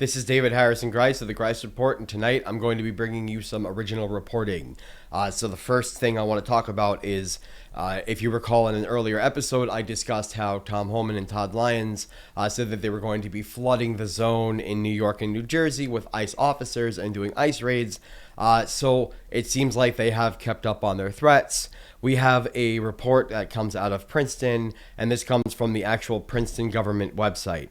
This is David Harrison Greis of the Greis Report, and tonight I'm going to be bringing you some original reporting. So the first thing I want to talk about is, if you recall in an earlier episode, I discussed how Tom Homan and Todd Lyons said that they were going to be flooding the zone in New York and New Jersey with ICE officers and doing ICE raids. So it seems like they have kept up on their threats. We have a report that comes out of Princeton, and this comes from the actual Princeton government website.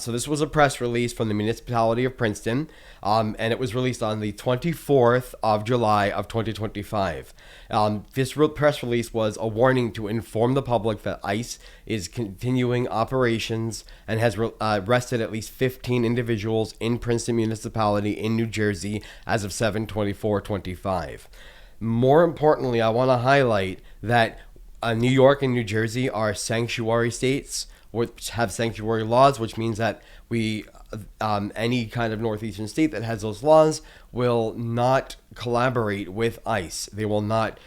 So this was a press release from the municipality of Princeton, and it was released on the 24th of July of 2025. This press release was a warning to inform the public that ICE is continuing operations and has arrested at least 15 individuals in Princeton municipality in New Jersey as of 7/24/25. More importantly, I want to highlight that New York and New Jersey are sanctuary states, which have sanctuary laws, which means that any kind of northeastern state that has those laws will not collaborate with ICE. They will not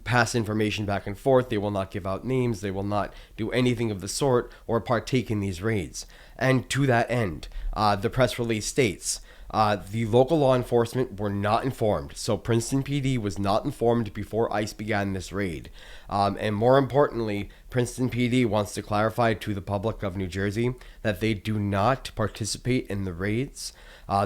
pass information back and forth. They will not give out names. They will not do anything of the sort or partake in these raids. And to that end, the press release states, the local law enforcement were not informed, so Princeton PD was not informed before ICE began this raid. And more importantly, Princeton PD wants to clarify to the public of New Jersey that they do not participate in the raids.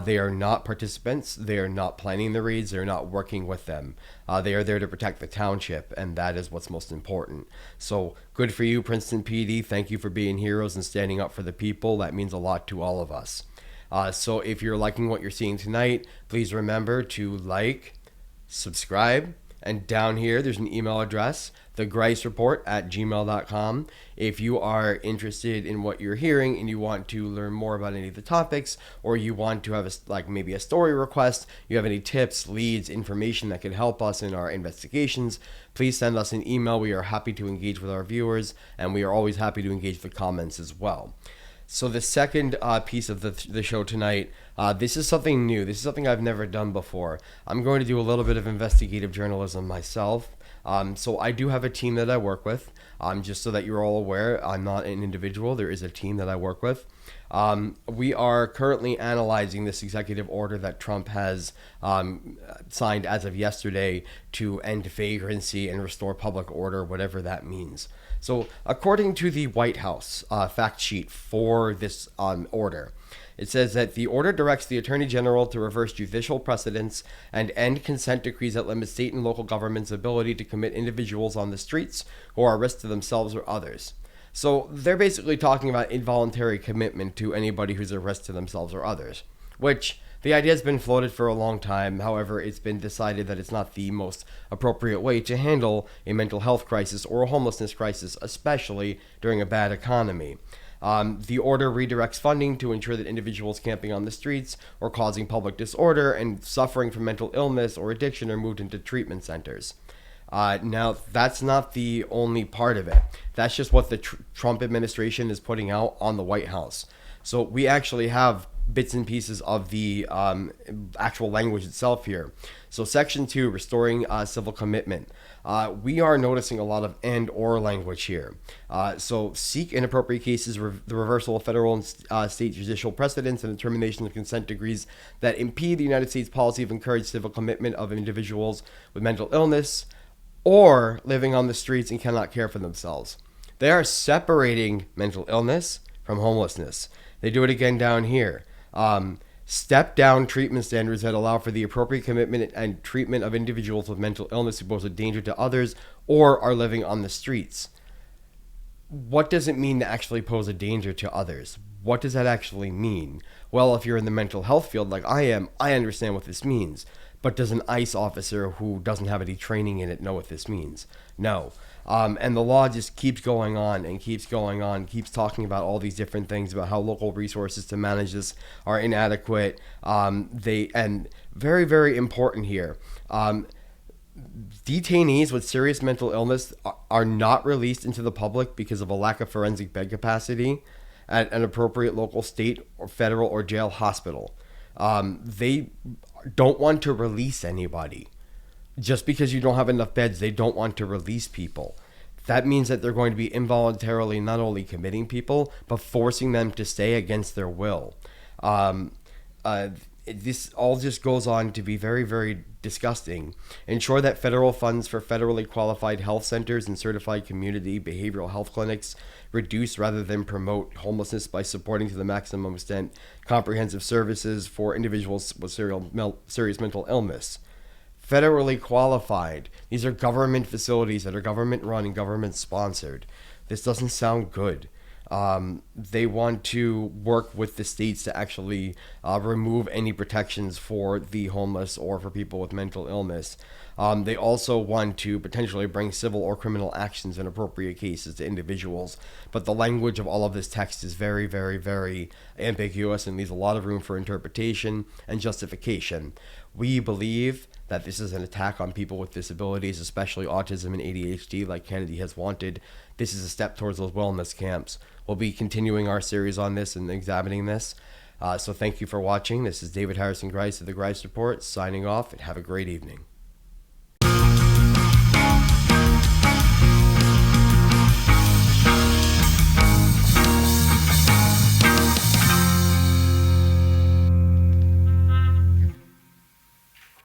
They are not participants. They are not planning the raids. They are not working with them. They are there to protect the township, and that is what's most important. So good for you, Princeton PD. Thank you for being heroes and standing up for the people. That means a lot to all of us. So if you're liking what you're seeing tonight, please remember to like, subscribe, and down here there's an email address, thegreisreport@gmail.com. If you are interested in what you're hearing and you want to learn more about any of the topics, or you want to have maybe a story request, you have any tips, leads, information that could help us in our investigations, please send us an email. We are happy to engage with our viewers, and we are always happy to engage the comments as well. So the second piece of the show tonight, this is something new. This is something I've never done before. I'm going to do a little bit of investigative journalism myself. So I do have a team that I work with. Just so that you're all aware, I'm not an individual. There is a team that I work with. We are currently analyzing this executive order that Trump has signed as of yesterday to end vagrancy and restore public order, whatever that means. So according to the White House fact sheet for this order, it says that the order directs the Attorney General to reverse judicial precedents and end consent decrees that limit state and local governments' ability to commit individuals on the streets who are a risk to themselves or others. So they're basically talking about involuntary commitment to anybody who's a risk to themselves or others, which the idea has been floated for a long time. However, it's been decided that it's not the most appropriate way to handle a mental health crisis or a homelessness crisis, especially during a bad economy. The order redirects funding to ensure that individuals camping on the streets or causing public disorder and suffering from mental illness or addiction are moved into treatment centers. Now, that's not the only part of it. That's just what the Trump administration is putting out on the White House. So we actually have bits and pieces of the actual language itself here. So Section 2, restoring civil commitment. We are noticing a lot of and or language here. So seek in appropriate cases the reversal of federal and state judicial precedents and the termination of consent decrees that impede the United States policy of encouraged civil commitment of individuals with mental illness or living on the streets and cannot care for themselves. They are separating mental illness from homelessness. They do it again down here. Step down treatment standards that allow for the appropriate commitment and treatment of individuals with mental illness who pose a danger to others or are living on the streets. What does it mean to actually pose a danger to others? What does that actually mean? Well, if you're in the mental health field like I am, I understand what this means. But does an ICE officer who doesn't have any training in it know what this means? No. And the law just keeps going on and keeps going on, keeps talking about all these different things about how local resources to manage this are inadequate. And very, very important here. Detainees with serious mental illness are not released into the public because of a lack of forensic bed capacity at an appropriate local, state, or federal or jail hospital. They don't want to release anybody. Just because you don't have enough beds, they don't want to release people. That means that they're going to be involuntarily not only committing people, but forcing them to stay against their will. This all just goes on to be very, very disgusting. Ensure that federal funds for federally qualified health centers and certified community behavioral health clinics reduce rather than promote homelessness by supporting to the maximum extent comprehensive services for individuals with serious mental illness. Federally qualified. These are government facilities that are government run and government sponsored. This doesn't sound good. They want to work with the states to actually remove any protections for the homeless or for people with mental illness. They also want to potentially bring civil or criminal actions in appropriate cases to individuals. But the language of all of this text is very, very, very ambiguous and leaves a lot of room for interpretation and justification. We believe that this is an attack on people with disabilities, especially autism and ADHD, like Kennedy has wanted. This is a step towards those wellness camps. We'll be continuing our series on this and examining this. So thank you for watching. This is David Harrison Greis of the Greis Report, signing off, and have a great evening.